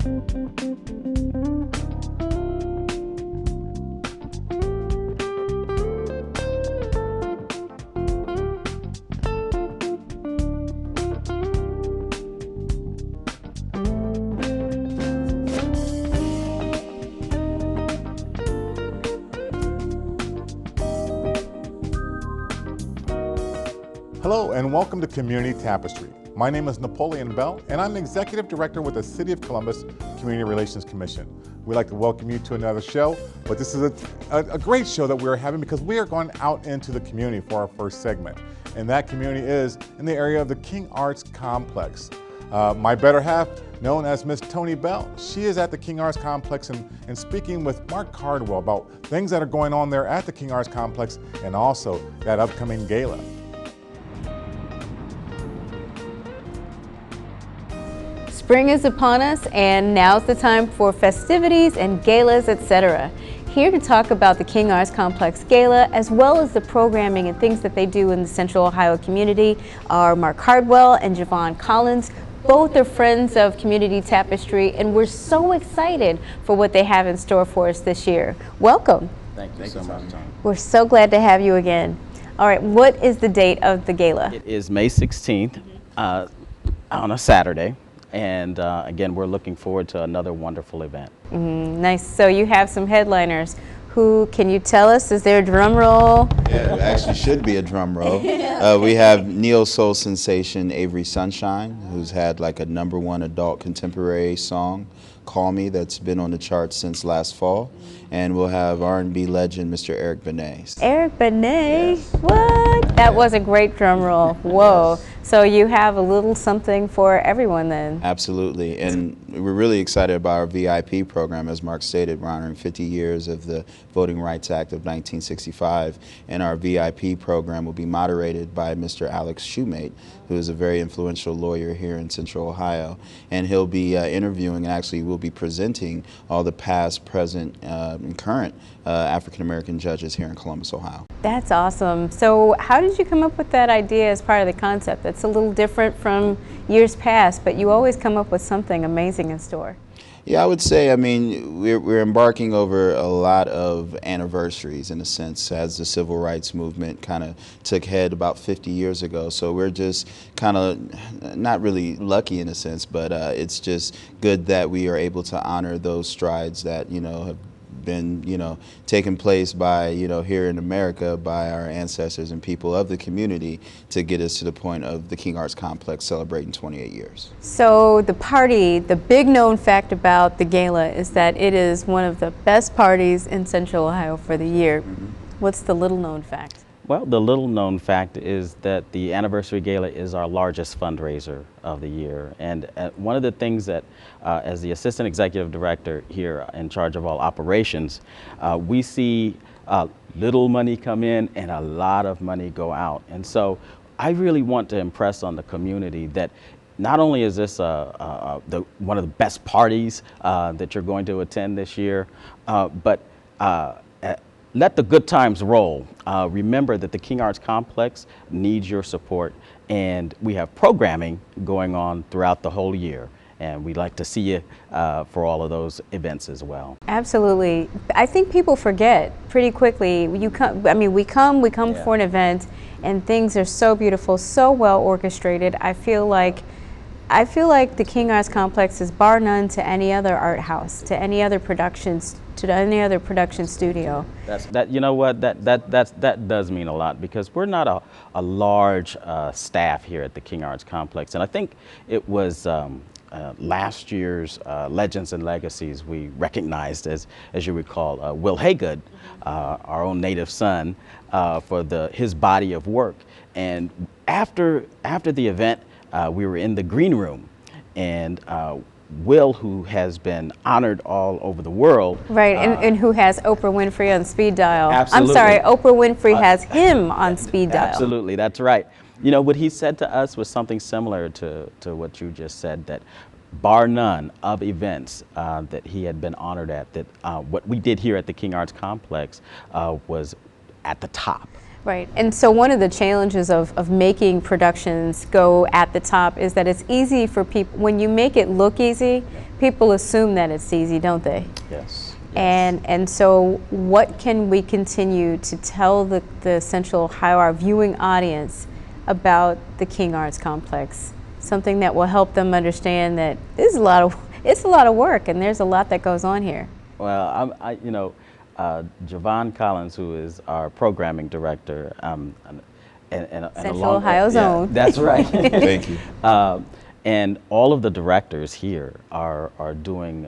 Hello and welcome to Community Tapestry. My name is Napoleon Bell and I'm Executive Director with the City of Columbus Community Relations Commission. We'd like to welcome you to another show, but this is a great show that we're having because we are going out into the community for our first segment. And that community is in the area of the King Arts Complex. My better half, known as Miss Tony Bell, she is at the King Arts Complex and speaking with Mark Cardwell about things that are going on there at the King Arts Complex and also that upcoming gala. Spring is upon us, and now's the time for festivities and galas, etc. Here to talk about the King Arts Complex Gala, as well as the programming and things that they do in the Central Ohio community, are Mark Cardwell and Javon Collins. Both are friends of Community Tapestry, and we're so excited for what they have in store for us this year. Welcome. Thank you so much, Tom. We're so glad to have you again. All right, what is the date of the gala? It is May 16th on a Saturday. And again, we're looking forward to another wonderful event. Nice. So you have some headliners. Who can you tell us? Is there a drum roll? Yeah, it actually should be a drum roll. We have neo soul sensation Avery Sunshine, who's had like a #1 adult contemporary song, "Call Me," that's been on the charts since last fall. And we'll have R&B legend Mr. Eric Benet. Eric Benet? Yes. What? That was a great drum roll. Whoa. Yes. So you have a little something for everyone then. Absolutely, and we're really excited about our VIP program. As Mark stated, we're honoring 50 years of the Voting Rights Act of 1965, and our VIP program will be moderated by Mr. Alex Shoemate, who is a very influential lawyer here in Central Ohio, and he'll be interviewing, and actually will be presenting all the past, present, and current African-American judges here in Columbus, Ohio. That's awesome. So how did you come up with that idea as part of the concept? It's a little different from years past, but you always come up with something amazing in store. Yeah, I would say, I mean, we're embarking over a lot of anniversaries in a sense, as the civil rights movement kind of took head about 50 years ago. So we're just kind of not really lucky in a sense, but it's just good that we are able to honor those strides that, have been, taken place by, here in America by our ancestors and people of the community to get us to the point of the King Arts Complex celebrating 28 years. So the party, the big known fact about the gala is that it is one of the best parties in Central Ohio for the year. What's the little known fact? Well, the little known fact is that the anniversary gala is our largest fundraiser of the year. And one of the things that, as the Assistant Executive Director here in charge of all operations, we see little money come in and a lot of money go out. And so I really want to impress on the community that not only is this one of the best parties that you're going to attend this year, but let the good times roll. Remember that the King Arts Complex needs your support, and we have programming going on throughout the whole year. And we'd like to see you for all of those events as well. Absolutely. I think people forget pretty quickly. We come Yeah. for an event, and things are so beautiful, so well orchestrated. I feel like the King Arts Complex is bar none to any other art house, to any other productions, to any other production studio. That does mean a lot, because we're not a large staff here at the King Arts Complex. And I think it was last year's Legends and Legacies we recognized, as you recall, Will Haygood, our own native son, for his body of work. And after the event, we were in the green room, and Will, who has been honored all over the world. Right, and who has Oprah Winfrey on speed dial. Absolutely. I'm sorry, Oprah Winfrey has him on speed dial. Absolutely, that's right. What he said to us was something similar to what you just said, that bar none of events that he had been honored at, that what we did here at the King Arts Complex was at the top. Right, and so one of the challenges of making productions go at the top is that it's easy for people, when you make it look easy, people assume that it's easy, don't they? Yes. And so what can we continue to tell the essential, how our viewing audience about the King Arts Complex? Something that will help them understand that it's a lot of work and there's a lot that goes on here. Well, Javon Collins, who is our programming director, and Central Ohio's own. That's right. Thank you. And all of the directors here are doing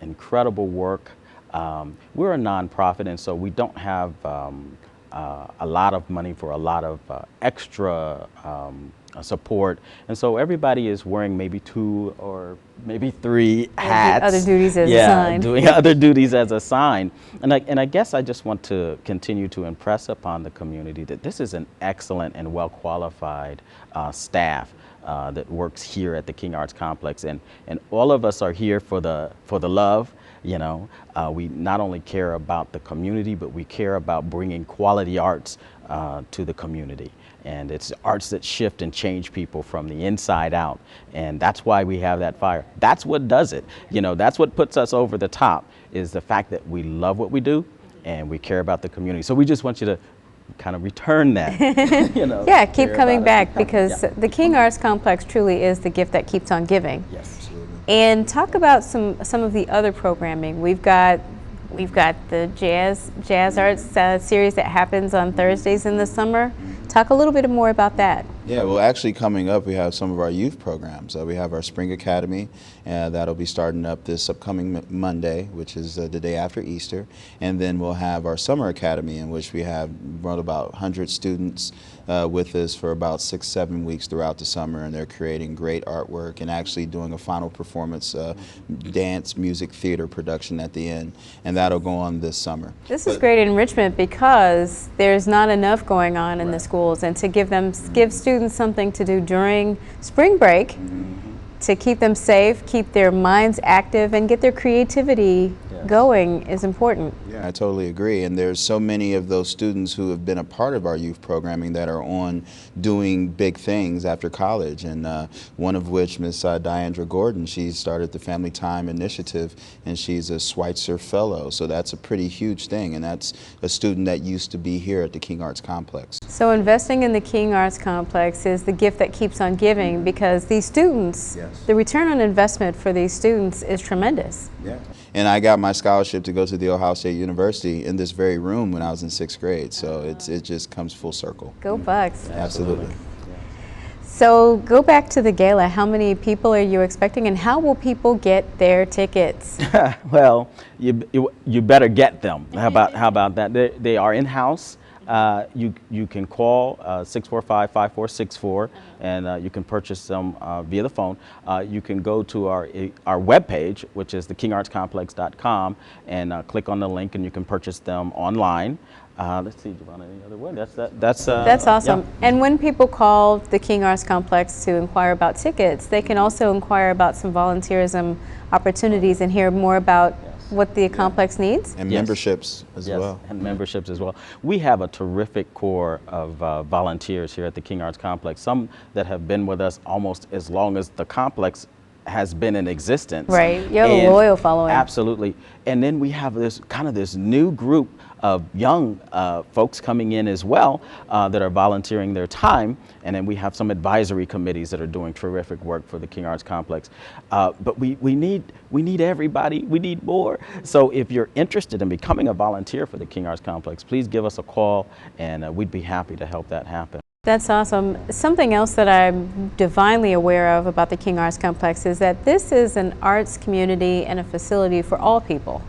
incredible work. We're a nonprofit, and so we don't have a lot of money for a lot of extra support, and so everybody is wearing maybe 2 or maybe 3 hats. Other duties as assigned. Doing other duties as assigned. And I guess I just want to continue to impress upon the community that this is an excellent and well-qualified staff that works here at the King Arts Complex, and all of us are here for the love. You know, we not only care about the community, but we care about bringing quality arts to the community. And it's arts that shift and change people from the inside out. And that's why we have that fire. That's what does it. You know, that's what puts us over the top, is the fact that we love what we do and we care about the community. So we just want you to kind of return that. You know, yeah, keep coming back, because the King Arts Complex truly is the gift that keeps on giving. Yes. And talk about some of the other programming. We've got the jazz arts series that happens on Thursdays in the summer. Talk a little bit more about that. Yeah, well, actually coming up, we have some of our youth programs. We have our Spring Academy, that'll be starting up this upcoming Monday, which is the day after Easter. And then we'll have our Summer Academy, in which we have about 100 students with us for about 6-7 weeks throughout the summer, and they're creating great artwork and actually doing a final performance, dance, music, theater production at the end, and that'll go on this summer. This is great enrichment, because there's not enough going on in the schools, and to give students something to do during spring break to keep them safe, keep their minds active, and get their creativity going is important. Yeah, I totally agree. And there's so many of those students who have been a part of our youth programming that are on doing big things after college. And one of which, Ms. Diandra Gordon, she started the Family Time Initiative, and she's a Schweitzer Fellow. So that's a pretty huge thing. And that's a student that used to be here at the King Arts Complex. So investing in the King Arts Complex is the gift that keeps on giving, because these students, the return on investment for these students is tremendous. Yeah. And I got my scholarship to go to the Ohio State University in this very room when I was in 6th grade. So it just comes full circle. Go Bucks. Absolutely. So go back to the gala. How many people are you expecting, and how will people get their tickets? Well, you better get them. How about that? They are in-house. You can call 645-5464, and you can purchase them via the phone. You can go to our webpage, which is thekingartscomplex.com, and click on the link, and you can purchase them online. Let's see, Javon, any other way? That's awesome. Yeah. And when people call the King Arts Complex to inquire about tickets, they can also inquire about some volunteerism opportunities and hear more about what the complex needs? And memberships as well. And memberships as well. We have a terrific core of volunteers here at the King Arts Complex, some that have been with us almost as long as the complex has been in existence. Right, you have a loyal following. Absolutely. And then we have this new group of young folks coming in as well that are volunteering their time, and then we have some advisory committees that are doing terrific work for the King Arts Complex. But we need everybody. We need more. So if you're interested in becoming a volunteer for the King Arts Complex, please give us a call, and we'd be happy to help that happen. That's awesome. Something else that I'm divinely aware of about the King Arts Complex is that this is an arts community and a facility for all people.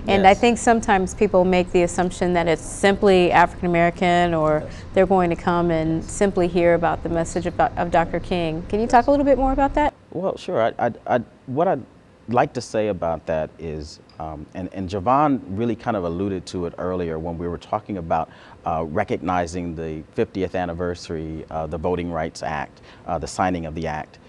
And I think sometimes people make the assumption that it's simply African American, or they're going to come and simply hear about the message of Dr. King. Can you talk a little bit more about that? Well, sure. What I'd like to say about that is, and Javon really kind of alluded to it earlier when we were talking about recognizing the 50th anniversary of the Voting Rights Act, the signing of the act.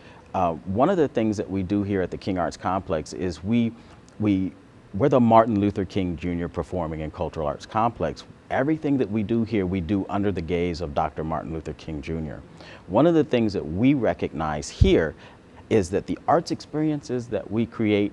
One of the things that we do here at the King Arts Complex is we're the Martin Luther King Jr. Performing and Cultural Arts Complex. everything that we do here, we do under the gaze of Dr. Martin Luther King Jr. One of the things that we recognize here is that the arts experiences that we create,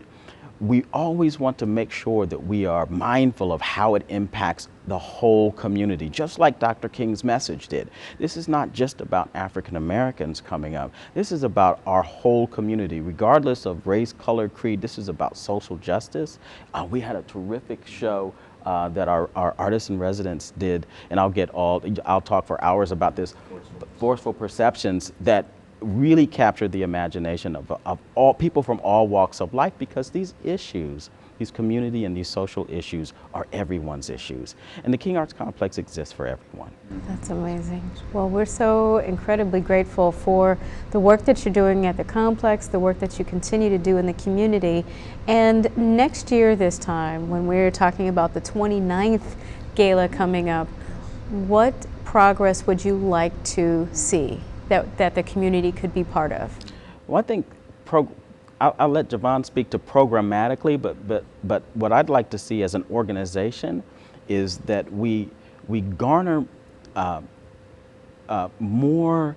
we always want to make sure that we are mindful of how it impacts the whole community, just like Dr. King's message did. This is not just about African Americans coming up. This is about our whole community, regardless of race, color, creed. This is about social justice. We had a terrific show that our artists in residence did, and I'll talk for hours about this, forceful perceptions that really captured the imagination of all people from all walks of life, because these issues, these community and these social issues, are everyone's issues. And the King Arts Complex exists for everyone. That's amazing. Well, we're so incredibly grateful for the work that you're doing at the complex, the work that you continue to do in the community. And next year this time, when we're talking about the 29th gala coming up, what progress would you like to see that the community could be part of? Well, I think I'll let Javon speak to programmatically, but what I'd like to see as an organization is that we garner more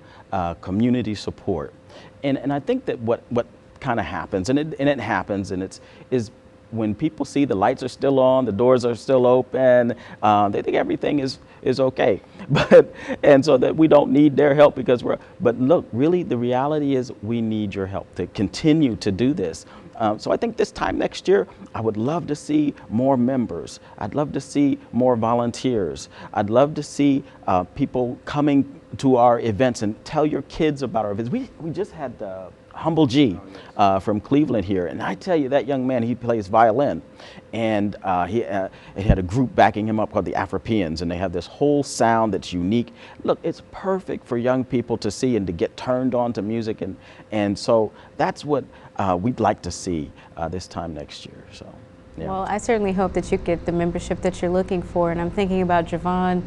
community support, and I think that what kind of happens, and it happens, and is when people see the lights are still on, the doors are still open, they think everything is okay, and so that we don't need their help but look, really the reality is we need your help to continue to do this. So I think this time next year, I would love to see more members. I'd love to see more volunteers. I'd love to see people coming to our events, and tell your kids about our events. We just had the Humble G from Cleveland here, and I tell you, that young man, he plays violin, and he had a group backing him up called the Afropeans, and they have this whole sound that's unique. Look, it's perfect for young people to see and to get turned on to music, and so that's what we'd like to see this time next year. So. Yeah. Well, I certainly hope that you get the membership that you're looking for, and I'm thinking about Javon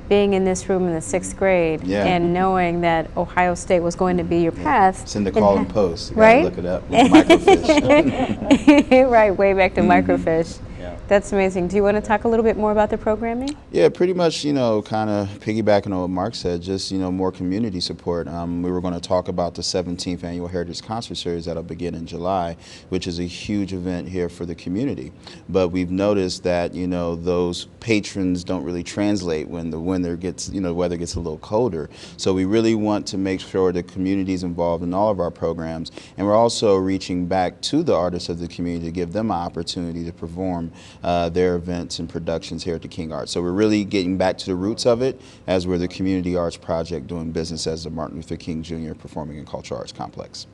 being in this room in the 6th grade and knowing that Ohio State was going to be your path. It's in the call and post. You right? Look it up with microfiche. Right, way back to microfiche. Yeah. That's amazing. Do you want to talk a little bit more about the programming? Yeah, pretty much, kind of piggybacking on what Mark said, just, more community support. We were going to talk about the 17th Annual Heritage Concert Series that'll begin in July, which is a huge event here for the community. But we've noticed that, those patrons don't really translate when the weather gets a little colder. So we really want to make sure the community is involved in all of our programs. And we're also reaching back to the artists of the community to give them an opportunity to perform their events and productions here at the King Arts. So we're really getting back to the roots of it, as we're the Community Arts Project doing business as the Martin Luther King Jr. Performing and Cultural Arts Complex.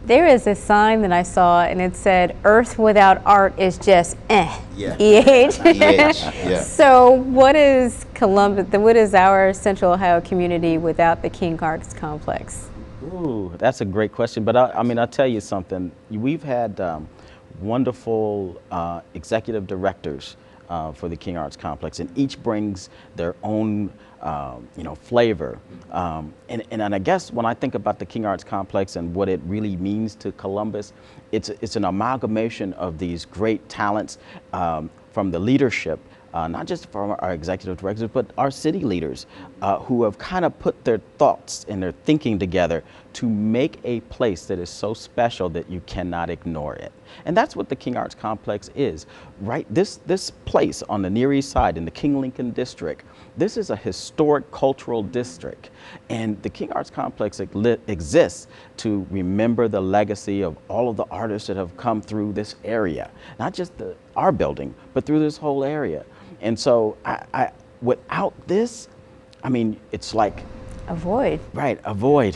There is a sign that I saw, and it said, "Earth without art is just Yeah. EH." Yeah. So what is Columbus, what is our Central Ohio community without the King Arts Complex? Ooh, that's a great question. But I'll tell you something. We've had wonderful executive directors for the King Arts Complex, and each brings their own flavor. And I guess when I think about the King Arts Complex and what it really means to Columbus, it's an amalgamation of these great talents from the leadership, not just from our executive directors, but our city leaders who have kind of put their thoughts and their thinking together to make a place that is so special that you cannot ignore it. And that's what the King Arts Complex is, right? This place on the Near East Side in the King Lincoln District, this is a historic cultural district. And the King Arts Complex exists to remember the legacy of all of the artists that have come through this area, not just our building, but through this whole area. And so without this, it's like A void. Right, a void.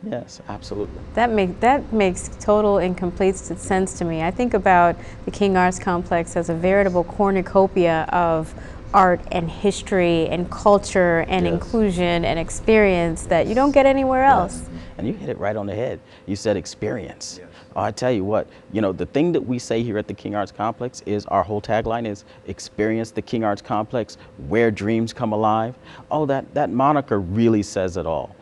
Yes, absolutely. That makes total and complete sense to me. I think about the King Arts Complex as a veritable cornucopia of art and history and culture and inclusion and experience that you don't get anywhere else. Yes. And you hit it right on the head. You said experience. Yes. Oh, I tell you what, the thing that we say here at the King Arts Complex is our whole tagline is experience the King Arts Complex, where dreams come alive. Oh, that moniker really says it all.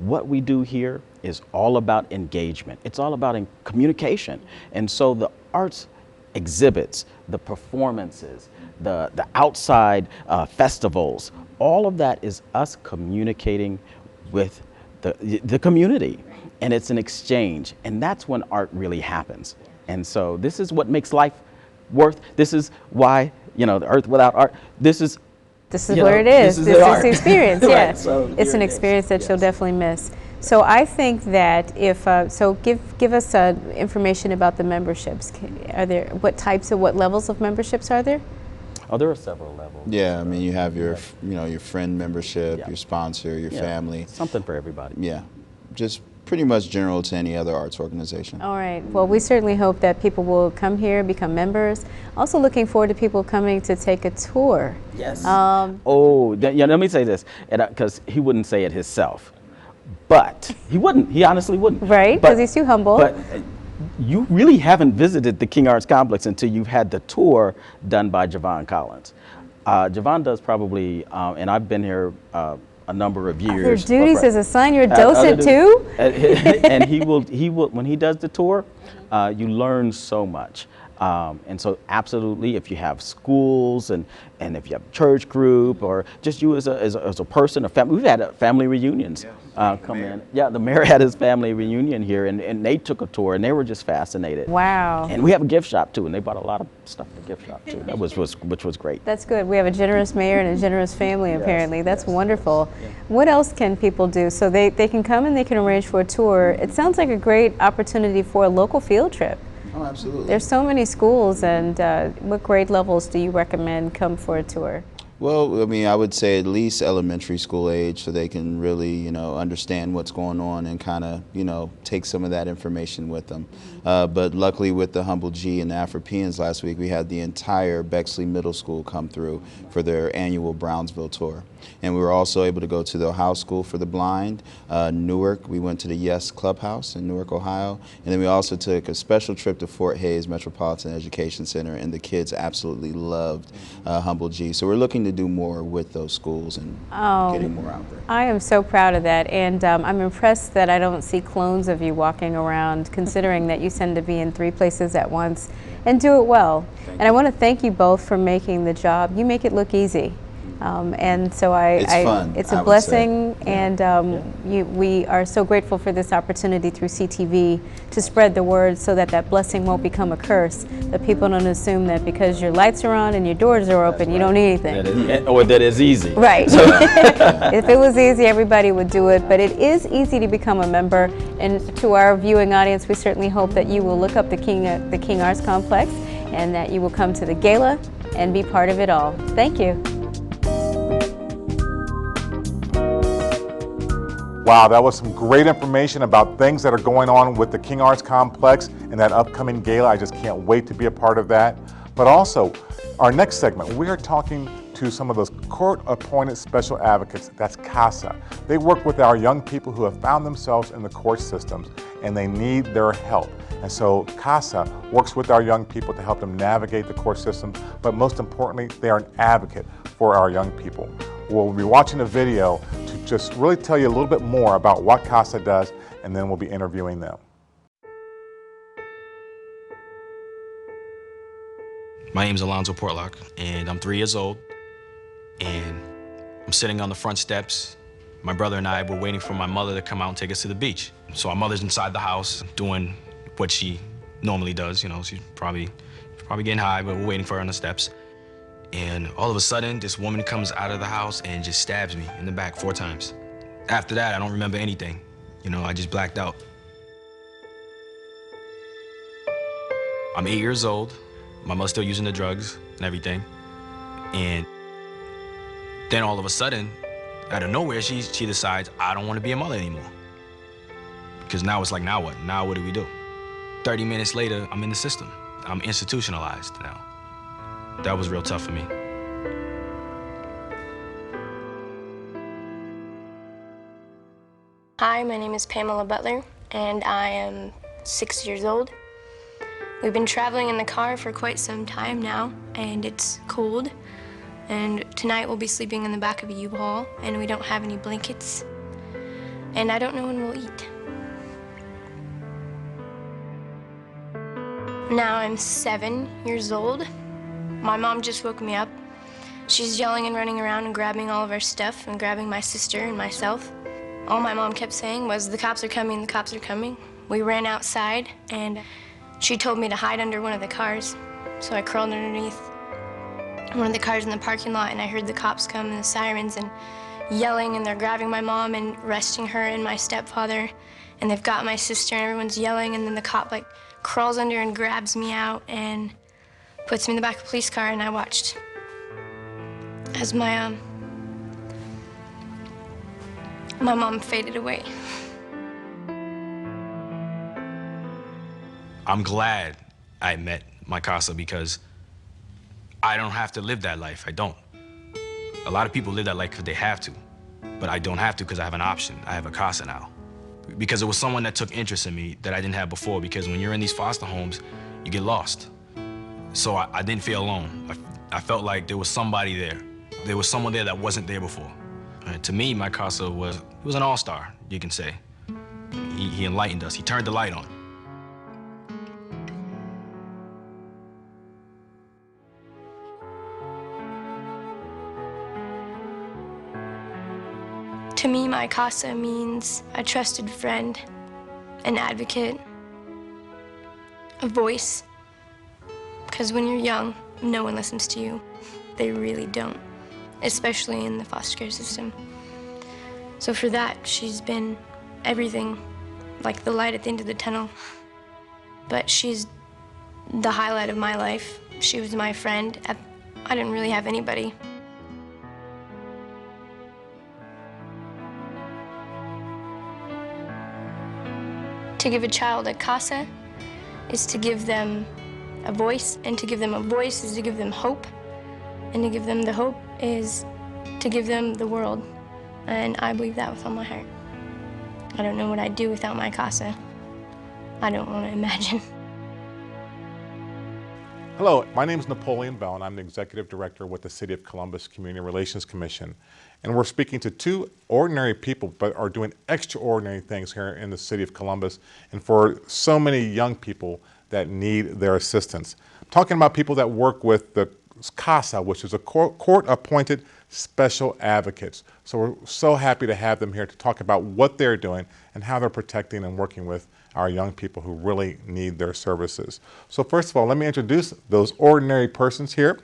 What we do here is all about engagement. It's all about communication. And so the arts exhibits, the performances, the outside festivals, all of that is us communicating with the community. And it's an exchange. And that's when art really happens. And so this is what makes life this is why, the earth without art, this is where it is. This is the experience, yeah. Right, so it's an experience that you'll definitely miss. So I think that if, give us information about the memberships. What levels of memberships are there? Oh, there are several levels. Yeah, I mean, you have your, your friend membership, your sponsor, your family. Something for everybody. Yeah, just pretty much general to any other arts organization. All right. Well, we certainly hope that people will come here, become members. Also looking forward to people coming to take a tour. Yes. Let me say this, because he wouldn't say it himself. But he wouldn't. He honestly wouldn't. Right, because he's too humble. But you really haven't visited the King Arts Complex until you've had the tour done by Javon Collins. Javon does probably, and I've been here a number of years. Other duties as a son, you're a docent too? And he will, when he does the tour, you learn so much. And so absolutely, if you have schools and if you have a church group or just you as a person, a family, we've had family reunions come in. Yeah, the mayor had his family reunion here and they took a tour and they were just fascinated. Wow. And we have a gift shop too, and they bought a lot of stuff in the gift shop too, which was great. That's good. We have a generous mayor and a generous family apparently. That's wonderful. Yeah. What else can people do? So they can come and they can arrange for a tour. It sounds like a great opportunity for a local field trip. Oh, absolutely. There's so many schools, and what grade levels do you recommend come for a tour? Well, I mean, I would say at least elementary school age, so they can really, understand what's going on and kind of, take some of that information with them. But luckily with the Humble G and the Afropeans last week, we had the entire Bexley Middle School come through for their annual Brownsville tour. And we were also able to go to the Ohio School for the Blind, Newark. We went to the Yes Clubhouse in Newark, Ohio. And then we also took a special trip to Fort Hays Metropolitan Education Center, and the kids absolutely loved Humble G. So we're looking to do more with those schools and getting more out there. I am so proud of that, and I'm impressed that I don't see clones of you walking around, considering that you tend to be in 3 places at once and do it well. And I want to thank you both for making the job. You make it look easy. And so it's a blessing, and we are so grateful for this opportunity through CTV to spread the word so that blessing won't become a curse, that people don't assume that because your lights are on and your doors are open, you don't need anything. Or that it's easy. Right. If it was easy, everybody would do it, but it is easy to become a member. And to our viewing audience, we certainly hope that you will look up the King Arts Complex and that you will come to the gala and be part of it all. Thank you. Wow, that was some great information about things that are going on with the King Arts Complex and that upcoming gala. I just can't wait to be a part of that. But also, our next segment, we are talking to some of those court-appointed special advocates. That's CASA. They work with our young people who have found themselves in the court systems and they need their help. And so CASA works with our young people to help them navigate the court system, but most importantly, they are an advocate for our young people. We'll be watching a video to just really tell you a little bit more about what CASA does, and then we'll be interviewing them. My name is Alonzo Portlock, and I'm 3 years old, and I'm sitting on the front steps. My brother and I were waiting for my mother to come out and take us to the beach. So our mother's inside the house doing what she normally does. She's probably getting high, but we're waiting for her on the steps. And all of a sudden, this woman comes out of the house and just stabs me in the back 4 times. After that, I don't remember anything. I just blacked out. I'm 8 years old. My mother's still using the drugs and everything. And then all of a sudden, out of nowhere, she decides, I don't want to be a mother anymore. Because now it's like, now what? Now what do we do? 30 minutes later, I'm in the system. I'm institutionalized now. That was real tough for me. Hi, my name is Pamela Butler, and I am 6 years old. We've been traveling in the car for quite some time now, and it's cold. And tonight we'll be sleeping in the back of a U-Haul, and we don't have any blankets. And I don't know when we'll eat. Now I'm 7 years old. My mom just woke me up. She's yelling and running around and grabbing all of our stuff and grabbing my sister and myself. All my mom kept saying was, "The cops are coming, the cops are coming." We ran outside and she told me to hide under one of the cars. So I crawled underneath one of the cars in the parking lot, and I heard the cops come and the sirens and yelling, and they're grabbing my mom and arresting her and my stepfather, and they've got my sister and everyone's yelling, and then the cop like crawls under and grabs me out and puts me in the back of a police car, and I watched as my mom faded away. I'm glad I met my CASA because I don't have to live that life. I don't. A lot of people live that life because they have to, but I don't have to because I have an option. I have a CASA now. Because it was someone that took interest in me that I didn't have before, because when you're in these foster homes, you get lost. So I didn't feel alone. I felt like there was somebody there. There was someone there that wasn't there before. And to me, my CASA was an all-star, you can say. He enlightened us. He turned the light on. To me, my CASA means a trusted friend, an advocate, a voice. Because when you're young, no one listens to you. They really don't, especially in the foster care system. So for that, she's been everything, like the light at the end of the tunnel. But she's the highlight of my life. She was my friend. I didn't really have anybody. To give a child a CASA is to give them a voice, and to give them a voice is to give them hope, and to give them the hope is to give them the world. And I believe that with all my heart. I don't know what I'd do without my CASA. I don't want to imagine. Hello, my name is Napoleon Bell, and I'm the Executive Director with the City of Columbus Community Relations Commission. And we're speaking to two ordinary people, but are doing extraordinary things here in the City of Columbus, and for so many young people that need their assistance. I'm talking about people that work with the CASA, which is a court-appointed special advocates. So we're so happy to have them here to talk about what they're doing and how they're protecting and working with our young people who really need their services. So first of all, let me introduce those ordinary persons here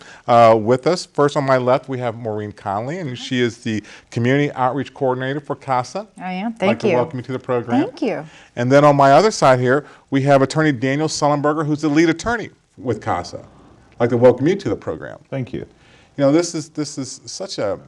with us. First on my left, we have Maureen Conley, and she is the Community Outreach Coordinator for CASA. I am. I'd like Thank you. to welcome you to the program. Thank you. And then on my other side here, we have Attorney Daniel Sullenberger, who's the lead attorney with CASA. I'd like to welcome you to the program. Thank you. You know, this is such a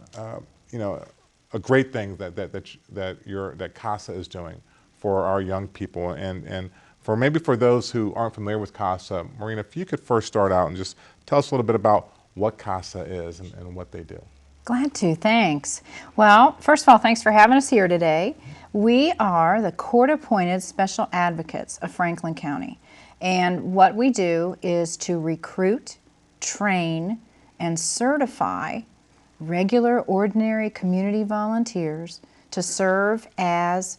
a great thing that CASA is doing for our young people, and for those who aren't familiar with CASA, Maureen, if you could first start out and just tell us a little bit about what CASA is and what they do. Glad to, thanks. Well, first of all, thanks for having us here today. We are the court-appointed special advocates of Franklin County, and what we do is to recruit, train, and certify regular, ordinary community volunteers to serve as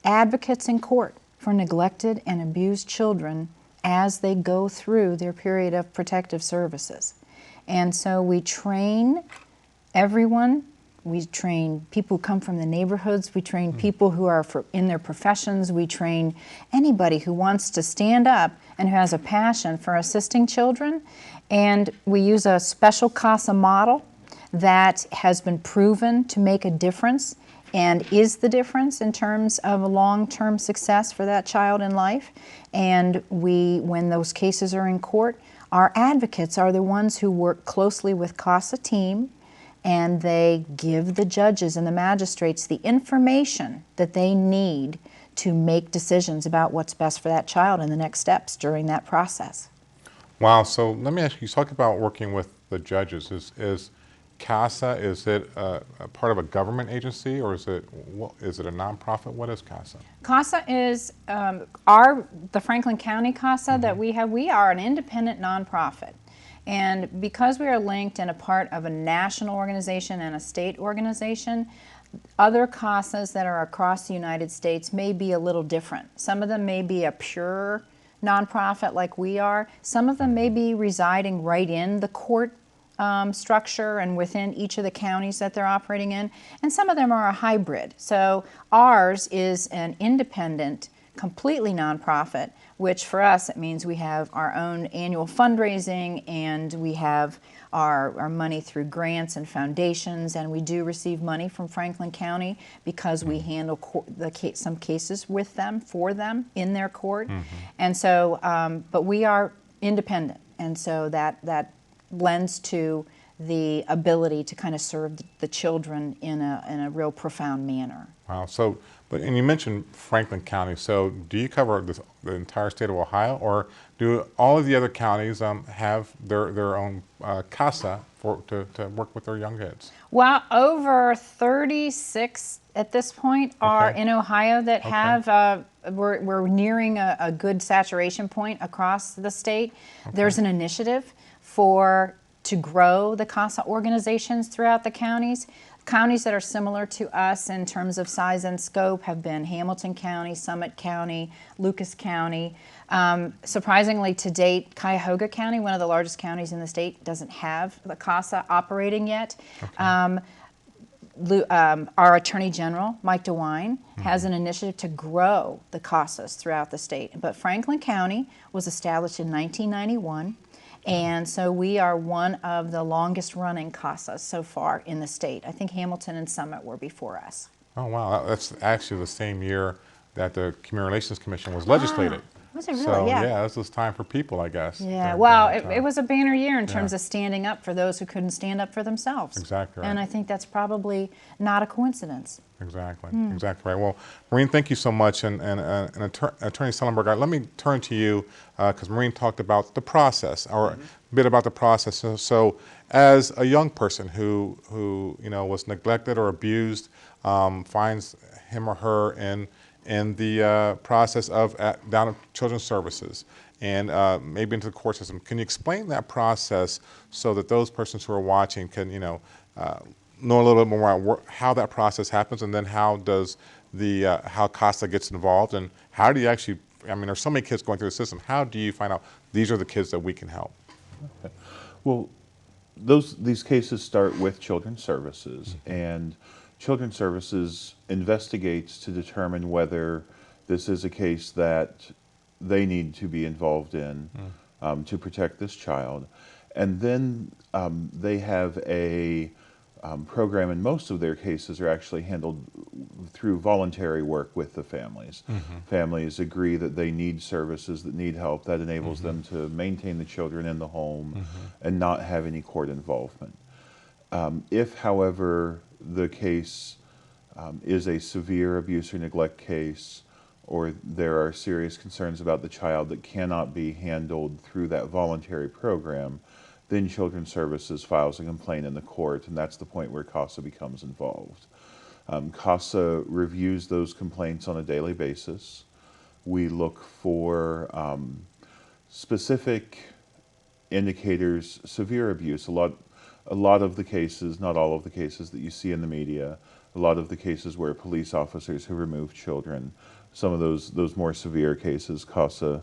advocates in court for neglected and abused children as they go through their period of protective services. And so we train everyone. We train people who come from the neighborhoods. We train people who are in their professions. We train anybody who wants to stand up and who has a passion for assisting children. And we use a special CASA model that has been proven to make a difference and is the difference in terms of a long-term success for that child in life. And when those cases are in court, our advocates are the ones who work closely with CASA team, and they give the judges and the magistrates the information that they need to make decisions about what's best for that child and the next steps during that process. Wow, so let me ask you talk about working with the judges. Is CASA, is it a part of a government agency, or is it a nonprofit? What is CASA? CASA is the Franklin County CASA that we have. We are an independent nonprofit, and because we are linked and a part of a national organization and a state organization, other CASAs that are across the United States may be a little different. Some of them may be a pure nonprofit like we are. Some of them may be residing right in the court structure and within each of the counties that they're operating in, and some of them are a hybrid. So ours is an independent, completely nonprofit, which for us it means we have our own annual fundraising, and we have our money through grants and foundations, and we do receive money from Franklin County because we handle some cases with them, for them, in their court. And so, but we are independent, and so that lends to the ability to kind of serve the children in a real profound manner. Wow. So, and you mentioned Franklin County. So, do you cover the entire state of Ohio, or do all of the other counties have their own CASA to work with their young kids? Well, over 36 at this point are in Ohio that have. We're nearing a good saturation point across the state. There's an initiative to grow the CASA organizations throughout the counties. Counties that are similar to us in terms of size and scope have been Hamilton County, Summit County, Lucas County. Surprisingly, to date, Cuyahoga County, one of the largest counties in the state, doesn't have the CASA operating yet. Our Attorney General, Mike DeWine, has an initiative to grow the CASAs throughout the state. But Franklin County was established in 1991. And so we are one of the longest running CASAs so far in the state. I think Hamilton and Summit were before us. Oh, wow. That's actually the same year that the Community Relations Commission was legislated. Was it really? So, yeah, this was time for people, I guess. Yeah, well, it was a banner year in terms of standing up for those who couldn't stand up for themselves. Exactly right. And I think that's probably not a coincidence. Exactly, exactly right. Well, Maureen, thank you so much. And Attorney Stellenberg, let me turn to you because Maureen talked about the process, or a bit about the process. So as a young person who was neglected or abused, finds him or her in the process of down at Children's Services and maybe into the court system, can you explain that process so that those persons who are watching can know a little bit more about how that process happens, and then how does how CASA gets involved, and how do you actually, there's so many kids going through the system, how do you find out these are the kids that we can help? Okay. Well, these cases start with Children's Services, and Children's Services investigates to determine whether this is a case that they need to be involved in to protect this child. And then they have a program, and most of their cases are actually handled through voluntary work with the families. Families agree that they need services, that need help, that enables them to maintain the children in the home and not have any court involvement. If, however, the case is a severe abuse or neglect case, or there are serious concerns about the child that cannot be handled through that voluntary program, then Children's Services files a complaint in the court, and that's the point where CASA becomes involved. CASA reviews those complaints on a daily basis. We look for specific indicators, severe abuse. A lot of the cases, not all of the cases that you see in the media, a lot of the cases where police officers who remove children, some of those more severe cases, CASA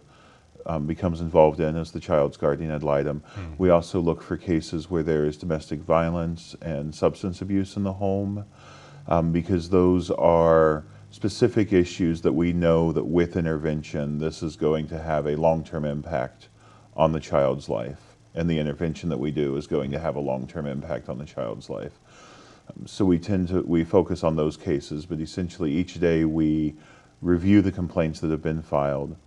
becomes involved in as the child's guardian ad litem. We also look for cases where there is domestic violence and substance abuse in the home, because those are specific issues that we know that with intervention, this is going to have a long-term impact on the child's life, and the intervention that we do is going to have a long-term impact on the child's life. So we focus on those cases, but essentially each day we review the complaints that have been filed,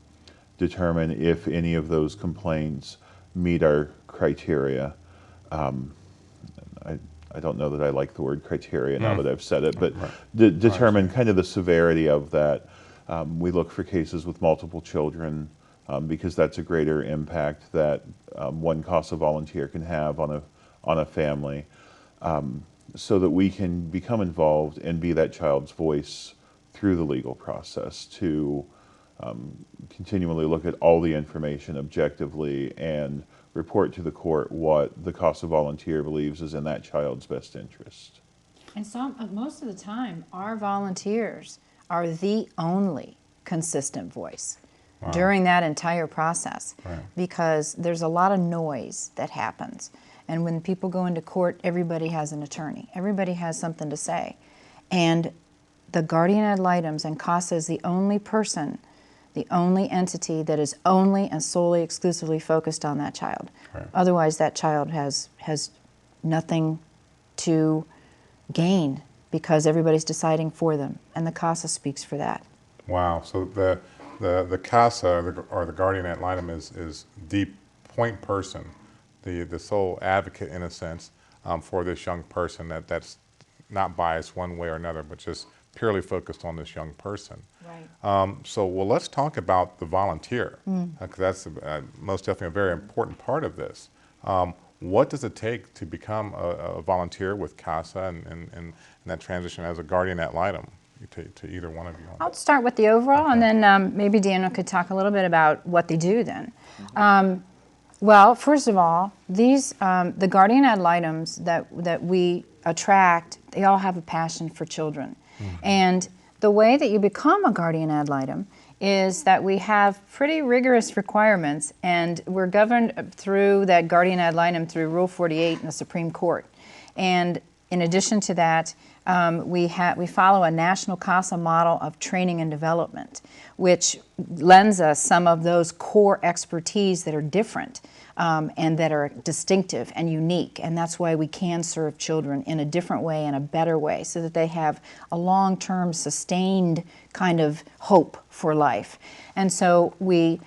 determine if any of those complaints meet our criteria. I don't know that I like the word criteria now that I've said it, but determine kind of the severity of that. We look for cases with multiple children because that's a greater impact that one CASA volunteer can have on a family, so that we can become involved and be that child's voice through the legal process to continually look at all the information objectively and report to the court what the CASA volunteer believes is in that child's best interest. And most of the time, our volunteers are the only consistent voice. during that entire process, Right. because there's a lot of noise that happens. And when people go into court, everybody has an attorney. Everybody has something to say. And the guardian ad litem's and CASA is the only person, the only entity that is only and solely exclusively focused on that child. Right. Otherwise, that child has nothing to gain because everybody's deciding for them, and the CASA speaks for that. Wow. So the CASA or the guardian ad litem is the point person, the sole advocate in a sense for this young person that's not biased one way or another, but just purely focused on this young person. Right. Well, let's talk about the volunteer, because that's most definitely a very important part of this. What does it take to become a volunteer with CASA and that transition as a guardian ad litem to either one of you? I'll start with the overall, Okay. and then maybe Daniel could talk a little bit about what they do then. Well, first of all, these the guardian ad litems that we attract, they all have a passion for children. And the way that you become a guardian ad litem is that we have pretty rigorous requirements, and we're governed through that guardian ad litem through Rule 48 in the Supreme Court. And in addition to that, we follow a national CASA model of training and development, which lends us some of those core expertise that are different and that are distinctive and unique. And that's why we can serve children in a different way and a better way, so that they have a long-term, sustained kind of hope for life. And so we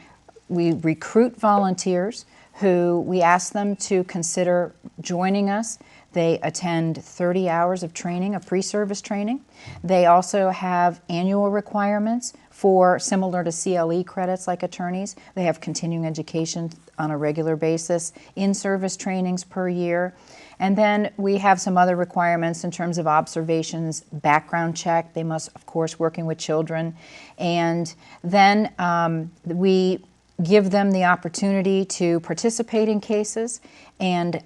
recruit volunteers who we ask them to consider joining us. They attend 30 hours of training, of pre-service training. They also have annual requirements for, similar to CLE credits like attorneys. They have continuing education on a regular basis, in-service trainings per year. And then we have some other requirements in terms of observations, background check. They must, of course, working with children. And then we give them the opportunity to participate in cases, and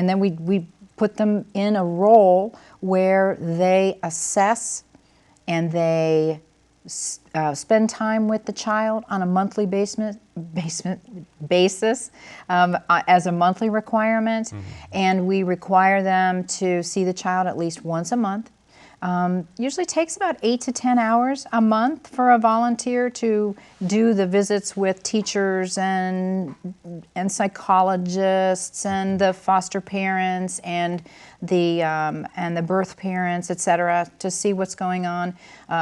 then we put them in a role where they assess and they spend time with the child on a monthly basis as a monthly requirement. And we require them to see the child at least once a month. Usually takes about 8 to 10 hours a month for a volunteer to do the visits with teachers and psychologists and the foster parents and the birth parents, etc., to see what's going on.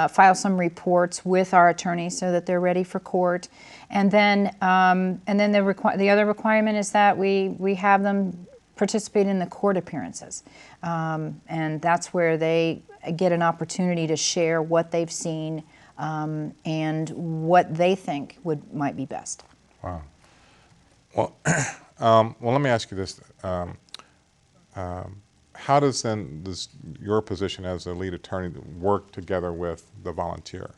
File some reports with our attorneys so that they're ready for court, and then the other requirement is that we have them participate in the court appearances, and that's where they get an opportunity to share what they've seen and what they think might be best. Wow. Well, well, let me ask you this: how does then your position as a lead attorney work together with the volunteer?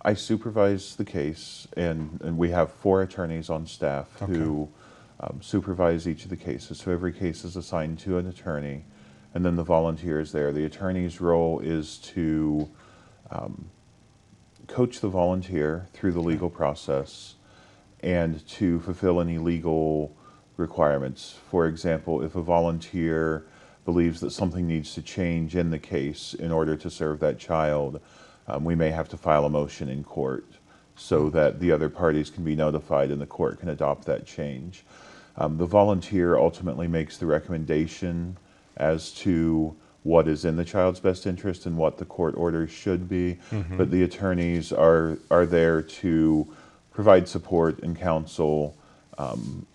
I supervise the case, and we have 4 attorneys on staff who supervise each of the cases. So every case is assigned to an attorney, and then the volunteer is there. The attorney's role is to coach the volunteer through the legal process and to fulfill any legal requirements. For example, if a volunteer believes that something needs to change in the case in order to serve that child, we may have to file a motion in court so that the other parties can be notified and the court can adopt that change. The volunteer ultimately makes the recommendation as to what is in the child's best interest and what the court orders should be, but the attorneys are there to provide support and counsel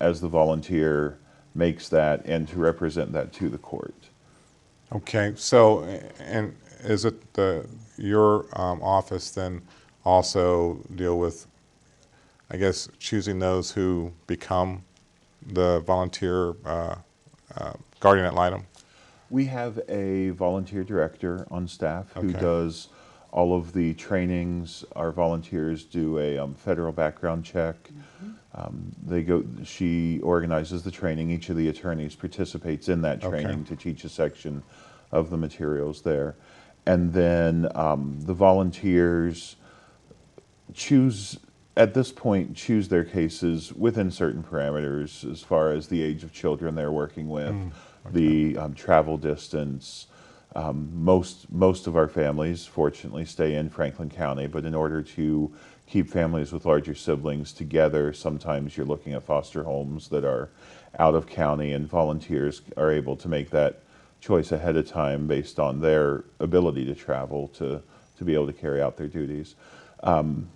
as the volunteer makes that and to represent that to the court. Okay, so, and is it your office then also deal with, I guess, choosing those who become the volunteer guardian ad litem? We have a volunteer director on staff who Okay. does all of the trainings. Our volunteers do a federal background check. She organizes the training. Each of the attorneys participates in that training to teach a section of the materials there. and then the volunteers choose, at this point, choose their cases within certain parameters as far as the age of children they're working with, the travel distance. Most of our families, fortunately, stay in Franklin County, but in order to keep families with larger siblings together, sometimes you're looking at foster homes that are out of county, and volunteers are able to make that choice ahead of time based on their ability to travel to be able to carry out their duties. And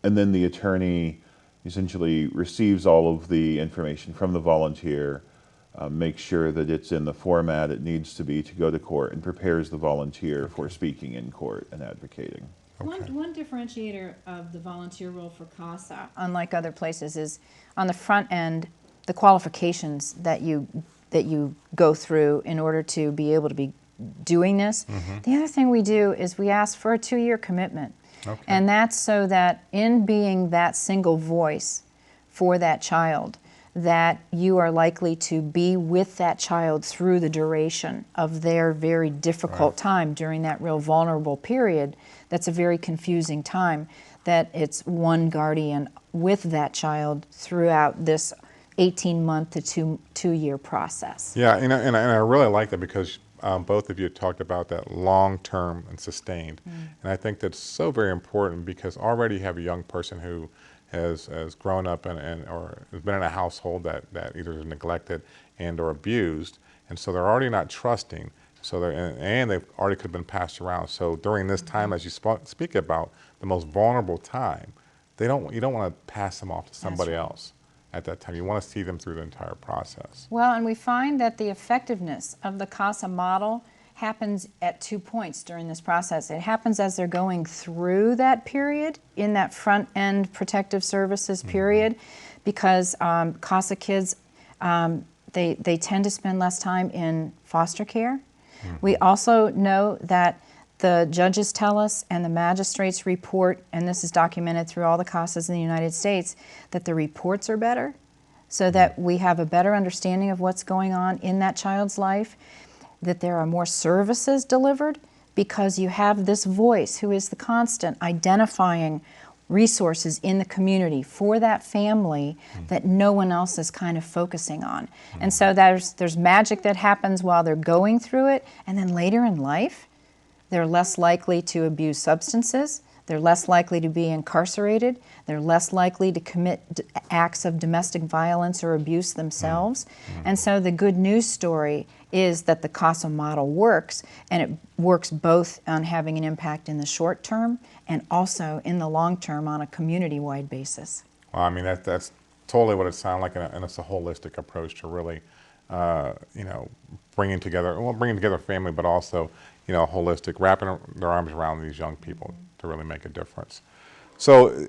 then the attorney essentially receives all of the information from the volunteer, makes sure that it's in the format it needs to be to go to court, and prepares the volunteer for speaking in court and advocating. One differentiator of the volunteer role for CASA, unlike other places, is on the front end, the qualifications that you go through in order to be able to be doing this. The other thing we do is we ask for a 2-year commitment. And that's so that in being that single voice for that child, that you are likely to be with that child through the duration of their very difficult time during that real vulnerable period. That's a very confusing time, that it's one guardian with that child throughout this 18-month to two-year process. Yeah, and I really like that because both of you talked about that long-term and sustained. And I think that's so very important because already you have a young person who has grown up or has been in a household that either is neglected and or abused, and so they're already not trusting. So and they've already could have been passed around. So during this time, as you speak about the most vulnerable time, you don't want to pass them off to somebody else at that time. You want to see them through the entire process. Well, and we find that the effectiveness of the CASA model happens at 2 points during this process. It happens as they're going through that period, in that front-end protective services period, because CASA kids, they tend to spend less time in foster care. We also know that the judges tell us, and the magistrates report, and this is documented through all the CASAs in the United States, that the reports are better, so that we have a better understanding of what's going on in that child's life, that there are more services delivered, because you have this voice who is the constant identifying resources in the community for that family that no one else is kind of focusing on. And so there's magic that happens while they're going through it, and then later in life, they're less likely to abuse substances, they're less likely to be incarcerated, they're less likely to commit acts of domestic violence or abuse themselves. And so the good news story is that the CASA model works, and it works both on having an impact in the short term and also in the long term on a community-wide basis. Well, I mean, that's totally what it sounds like, and it's a holistic approach to really, bringing together family, but also, holistic, wrapping their arms around these young people to really make a difference. So,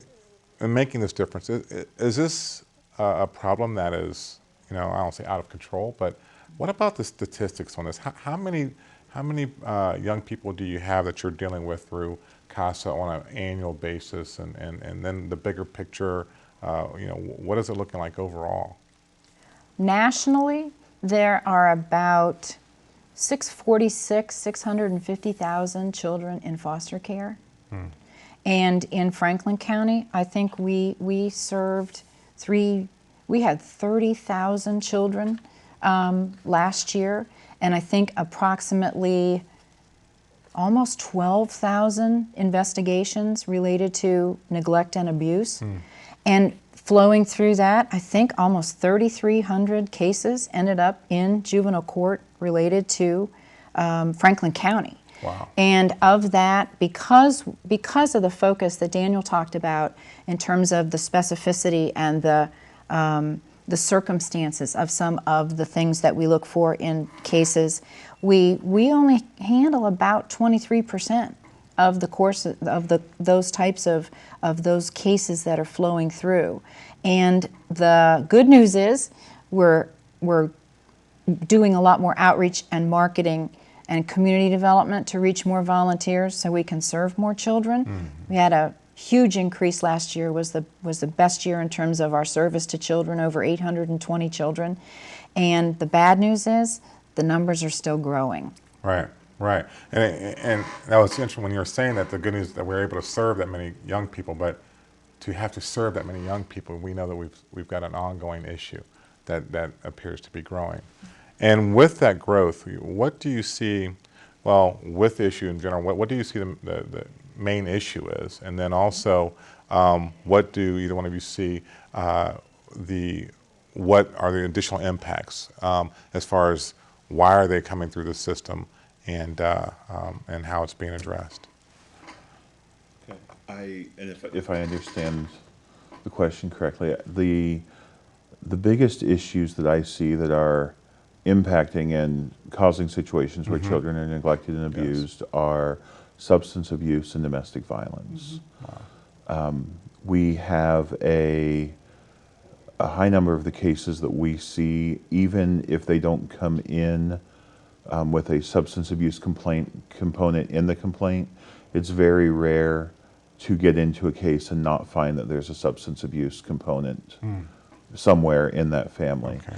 in making this difference, is this a problem that is, I don't say out of control, but what about the statistics on this? How many young people do you have that you're dealing with through CASA on an annual basis, and then the bigger picture, what is it looking like overall? Nationally, there are about 650,000 children in foster care. And in Franklin County, I think we had 30,000 children last year, and I think approximately almost 12,000 investigations related to neglect and abuse. And flowing through that, I think almost 3,300 cases ended up in juvenile court related to Franklin County. Wow. And of that, because of the focus that Daniel talked about in terms of the specificity and the circumstances of some of the things that we look for in cases, we only handle about 23% of the course of those types of those cases that are flowing through. And the good news is we're doing a lot more outreach and marketing and community development to reach more volunteers so we can serve more children. We had a huge increase last year, was the best year in terms of our service to children, over 820 children. And the bad news is the numbers are still growing. Right. Right, and that was interesting when you were saying that. The good news that we're able to serve that many young people, but to have to serve that many young people, we know that we've got an ongoing issue that appears to be growing. And with that growth, what do you see? Well, with the issue in general, what do you see the main issue is, and then also what do either one of you see what are the additional impacts as far as why are they coming through the system and how it's being addressed? Okay. And if I understand the question correctly, the biggest issues that I see that are impacting and causing situations where children are neglected and abused are substance abuse and domestic violence. We have a high number of the cases that we see, even if they don't come in with a substance abuse component in the complaint, it's very rare to get into a case and not find that there's a substance abuse component somewhere in that family. Okay.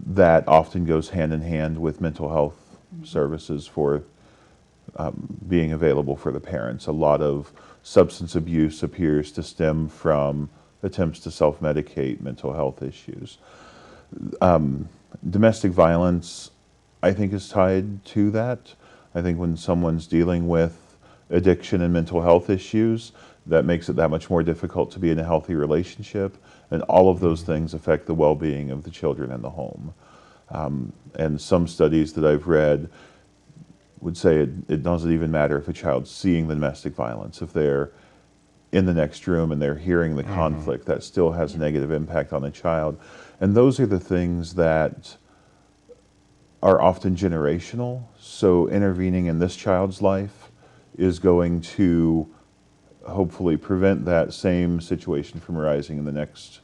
That often goes hand in hand with mental health services for being available for the parents. A lot of substance abuse appears to stem from attempts to self-medicate mental health issues. Domestic violence, I think, is tied to that. I think when someone's dealing with addiction and mental health issues, that makes it that much more difficult to be in a healthy relationship, and all of those things affect the well-being of the children in the home. And some studies that I've read would say it doesn't even matter if a child's seeing the domestic violence. If they're in the next room and they're hearing the conflict, that still has a negative impact on the child. And those are the things that are often generational. So intervening in this child's life is going to hopefully prevent that same situation from arising in the next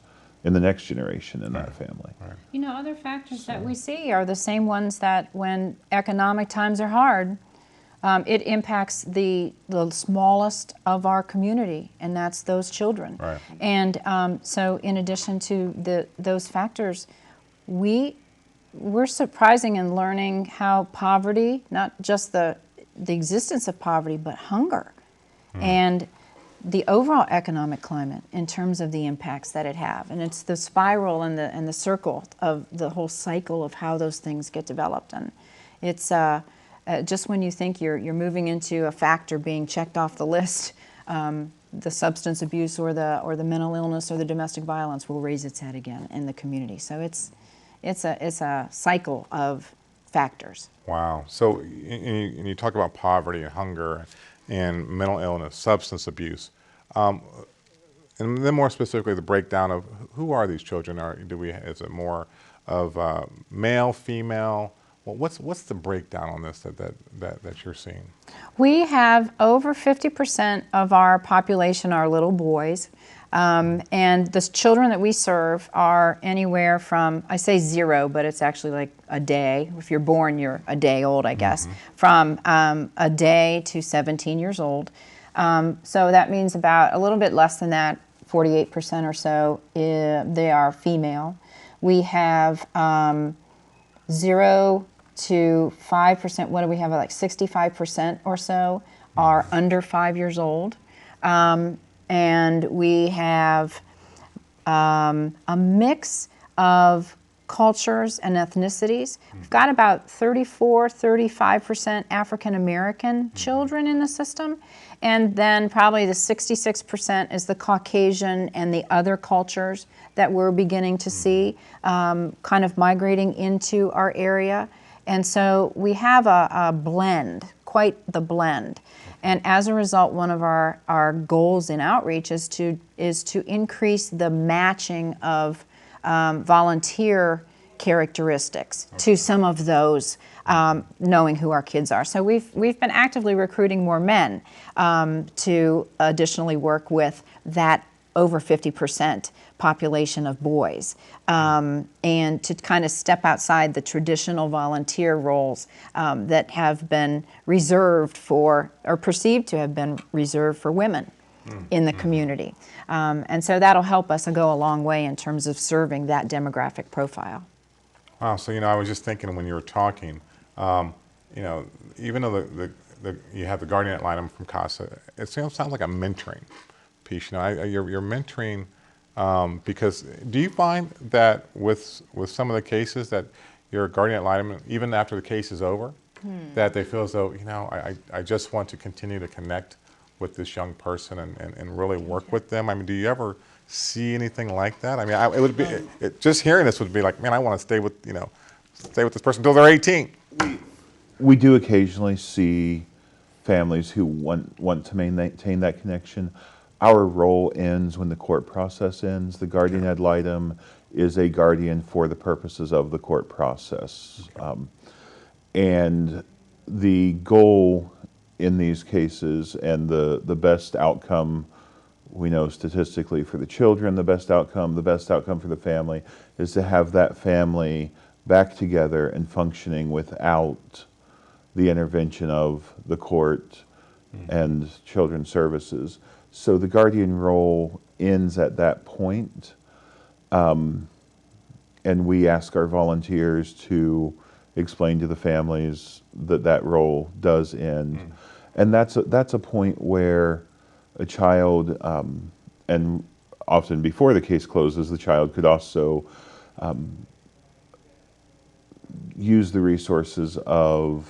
generation in that family. Right. You know, other factors that we see are the same ones that when economic times are hard, it impacts the smallest of our community, and that's those children. Right. And so in addition to those factors, we're surprising in learning how poverty, not just the existence of poverty, but hunger, and the overall economic climate in terms of the impacts that it have. And it's the spiral and the circle of the whole cycle of how those things get developed. And it's just when you think you're moving into a factor being checked off the list, the substance abuse or the mental illness or the domestic violence will raise its head again in the community. So it's a cycle of factors. Wow. So and you talk about poverty and hunger and mental illness, substance abuse. And then more specifically, the breakdown of who are these children? Is it more of male, female? Well, what's the breakdown on this that you're seeing? We have over 50% of our population are little boys. And the children that we serve are anywhere from, I say 0, but it's actually like a day. If you're born, you're a day old, I guess, from a day to 17 years old. So that means about a little bit less than that, 48% or so, they are female. We have 0 to 5%, what do we have, like 65% or so are under 5 years old. And we have a mix of cultures and ethnicities. We've got about 34, 35% African American children in the system. And then probably the 66% is the Caucasian and the other cultures that we're beginning to see kind of migrating into our area. And so we have a blend, quite the blend. And as a result, one of our goals in outreach is to increase the matching of volunteer characteristics to some of those, knowing who our kids are. So we've been actively recruiting more men to additionally work with that over 50% population of boys, and to kind of step outside the traditional volunteer roles that have been reserved for, or perceived to have been reserved for women in the community. And so that'll help us go a long way in terms of serving that demographic profile. Wow. So I was just thinking when you were talking, you know, even though you have the guardian ad litem from CASA, it sounds like a mentoring piece. You know, you're mentoring because do you find that with some of the cases that your guardian ad litem, even after the case is over, that they feel as though, you know, I just want to continue to connect with this young person and really work with them? I mean, do you ever see anything like that? I mean, it would be just hearing this would be like, man, I want to stay with this person until they're 18. We do occasionally see families who want to maintain that connection. Our role ends when the court process ends. The guardian ad litem is a guardian for the purposes of the court process. And the goal in these cases and the best outcome, we know statistically for the children, the best outcome for the family is to have that family back together and functioning without the intervention of the court and children's services. So the guardian role ends at that point. And we ask our volunteers to explain to the families that role does end. And that's a point where a child, and often before the case closes, the child could also use the resources of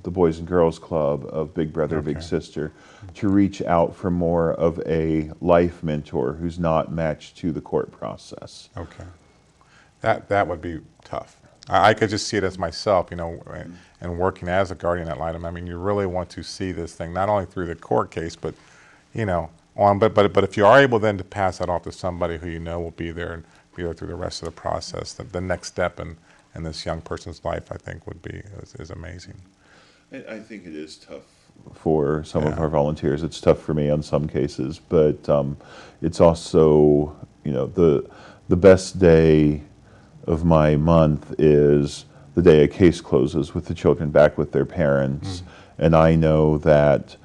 the Boys and Girls Club, of Big Brother, Big Sister, to reach out for more of a life mentor who's not matched to the court process. Okay. That would be tough. I could just see it as myself, you know, and working as a guardian ad litem. I mean, you really want to see this thing not only through the court case, but, you know, but if you are able then to pass that off to somebody who you know will be there and be there through the rest of the process, the next step in this young person's life, I think is amazing. I think it is tough for some of our volunteers. It's tough for me on some cases, but it's also, you know, the best day of my month is the day a case closes with the children back with their parents, and I know that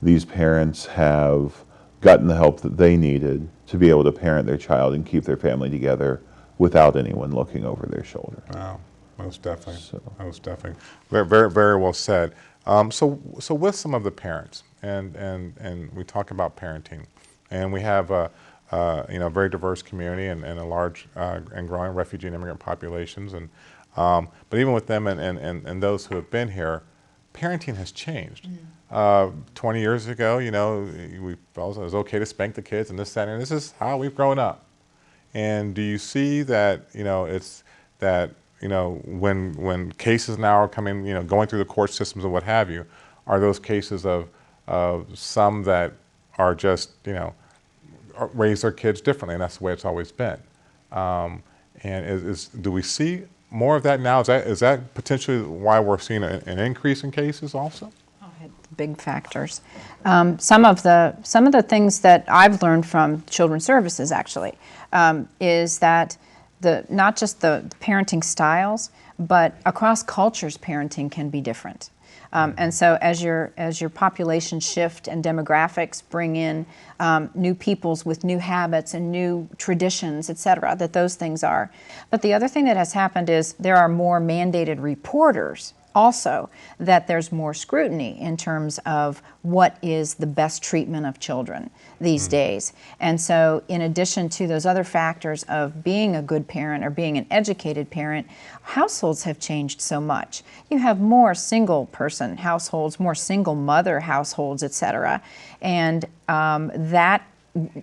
these parents have gotten the help that they needed to be able to parent their child and keep their family together without anyone looking over their shoulder. Wow, most definitely. Most definitely. Very, very, very well said. So with some of the parents, and we talk about parenting, and we have a very diverse community and a large and growing refugee and immigrant populations, and but even with them and those who have been here, parenting has changed. 20 years ago, you know, we felt it was okay to spank the kids and this, that, and this is how we've grown up. And do you see that, you know, it's that, you know, when cases now are coming, you know, going through the court systems and what have you, are those cases of some that are just, you know, raise their kids differently, and that's the way it's always been. And do we see more of that now? Is that potentially why we're seeing an increase in cases also? Big factors. Some of the things that I've learned from Children's Services actually is that not just the parenting styles, but across cultures, parenting can be different. And so as your population shift and demographics bring in new peoples with new habits and new traditions, et cetera, that those things are. But the other thing that has happened is there are more mandated reporters also, that there's more scrutiny in terms of what is the best treatment of children these days. And so in addition to those other factors of being a good parent or being an educated parent, households have changed so much. You have more single person households, more single mother households, et cetera. And that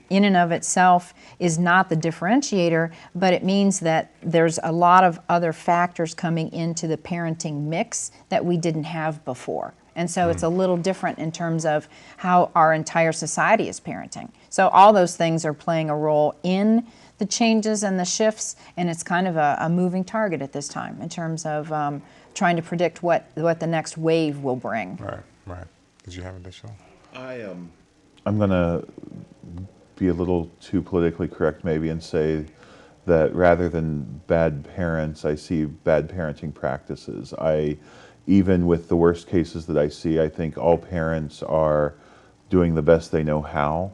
in and of itself is not the differentiator, but it means that there's a lot of other factors coming into the parenting mix that we didn't have before. And so it's a little different in terms of how our entire society is parenting. So all those things are playing a role in the changes and the shifts, and it's kind of a moving target at this time in terms of trying to predict what the next wave will bring. Right. Did you have additional? I'm going to be a little too politically correct maybe and say that rather than bad parents, I see bad parenting practices. Even with the worst cases that I see, I think all parents are doing the best they know how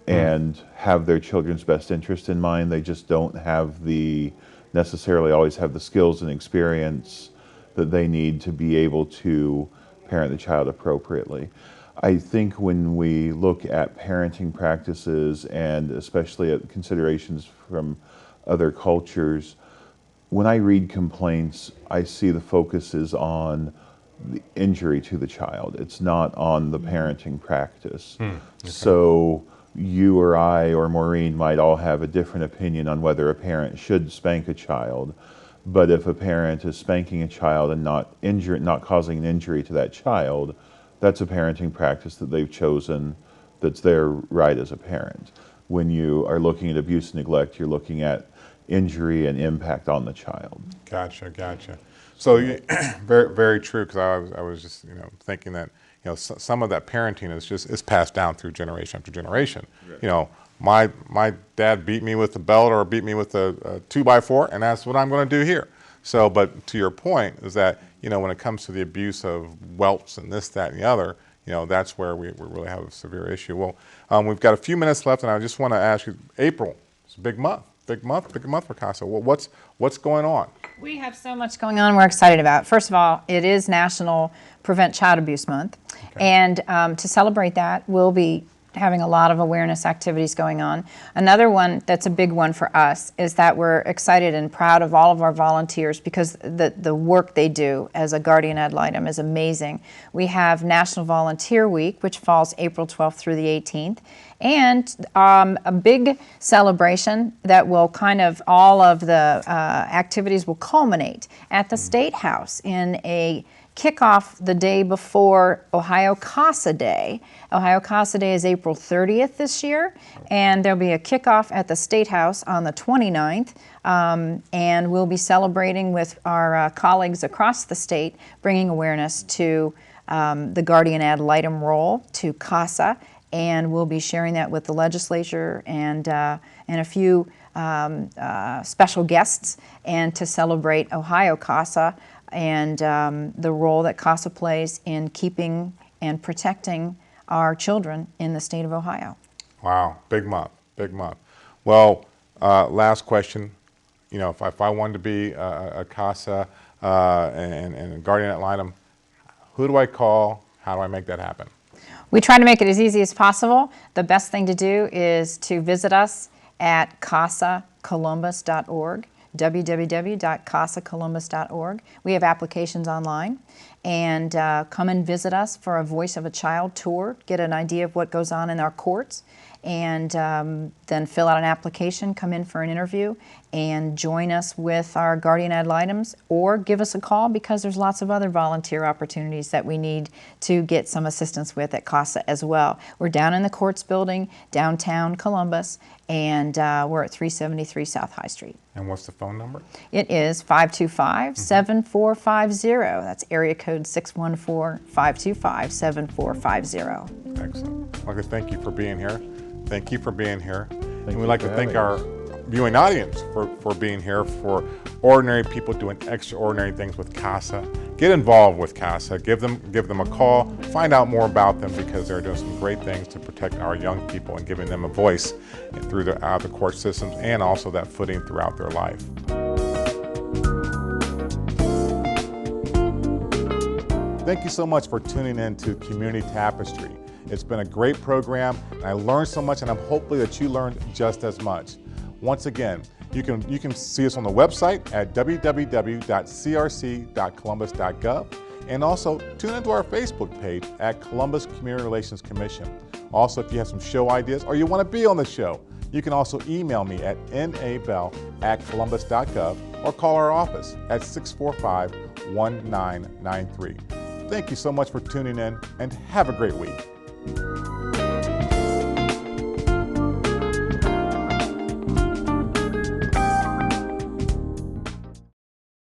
and have their children's best interest in mind. They just don't have necessarily always have the skills and experience that they need to be able to parent the child appropriately. I think when we look at parenting practices and especially at considerations from other cultures, when I read complaints, I see the focus is on the injury to the child. It's not on the parenting practice. Okay. So you or I or Maureen might all have a different opinion on whether a parent should spank a child. But if a parent is spanking a child and not causing an injury to that child, that's a parenting practice that they've chosen that's their right as a parent. When you are looking at abuse and neglect, you're looking at injury and impact on the child. Gotcha. So very, very true, because I was just thinking that some of that parenting is passed down through generation after generation. Right. My dad beat me with a belt or beat me with a 2x4, and that's what I'm going to do here. So, but to your point is that when it comes to the abuse of welts and this, that, and the other, that's where we really have a severe issue. Well, we've got a few minutes left, and I just want to ask you, April, it's a big month for CASA. Well, what's going on? We have so much going on we're excited about. First of all, it is National Prevent Child Abuse Month. Okay. And to celebrate that, we'll be having a lot of awareness activities going on. Another one that's a big one for us is that we're excited and proud of all of our volunteers because the work they do as a guardian ad litem is amazing. We have National Volunteer Week, which falls April 12th through the 18th, and a big celebration that will all of the activities will culminate at the State House in a kickoff the day before Ohio CASA Day. Ohio CASA Day is April 30th this year, and there'll be a kickoff at the State House on the 29th, and we'll be celebrating with our colleagues across the state, bringing awareness to the guardian ad litem role, to CASA, and we'll be sharing that with the legislature and a few special guests, and to celebrate Ohio CASA and the role that CASA plays in keeping and protecting our children in the state of Ohio. Wow, big month. Well, last question. If I wanted to be a CASA and a guardian ad litem, who do I call? How do I make that happen? We try to make it as easy as possible. The best thing to do is to visit us at casacolumbus.org. www.casacolumbus.org. We have applications online, and come and visit us for a Voice of a Child tour, get an idea of what goes on in our courts, and then fill out an application, come in for an interview, and join us with our guardian ad litems, or give us a call because there's lots of other volunteer opportunities that we need to get some assistance with at CASA as well. We're down in the courts building, downtown Columbus, and we're at 373 South High Street. And what's the phone number? It is 525-7450. That's area code 614-525-7450. Excellent. Okay, thank you for being here. And we'd like to thank our viewing audience for being here, for ordinary people doing extraordinary things with CASA. Get involved with CASA. Give them a call. Find out more about them, because they're doing some great things to protect our young people and giving them a voice through the court systems, and also that footing throughout their life. Thank you so much for tuning in to Community Tapestry. It's been a great program, and I learned so much, and I'm hopefully that you learned just as much. Once again, you can see us on the website at www.crc.columbus.gov, and also tune into our Facebook page at Columbus Community Relations Commission. Also, if you have some show ideas or you want to be on the show, you can also email me at nabell@columbus.gov or call our office at 645-1993. Thank you so much for tuning in, and have a great week.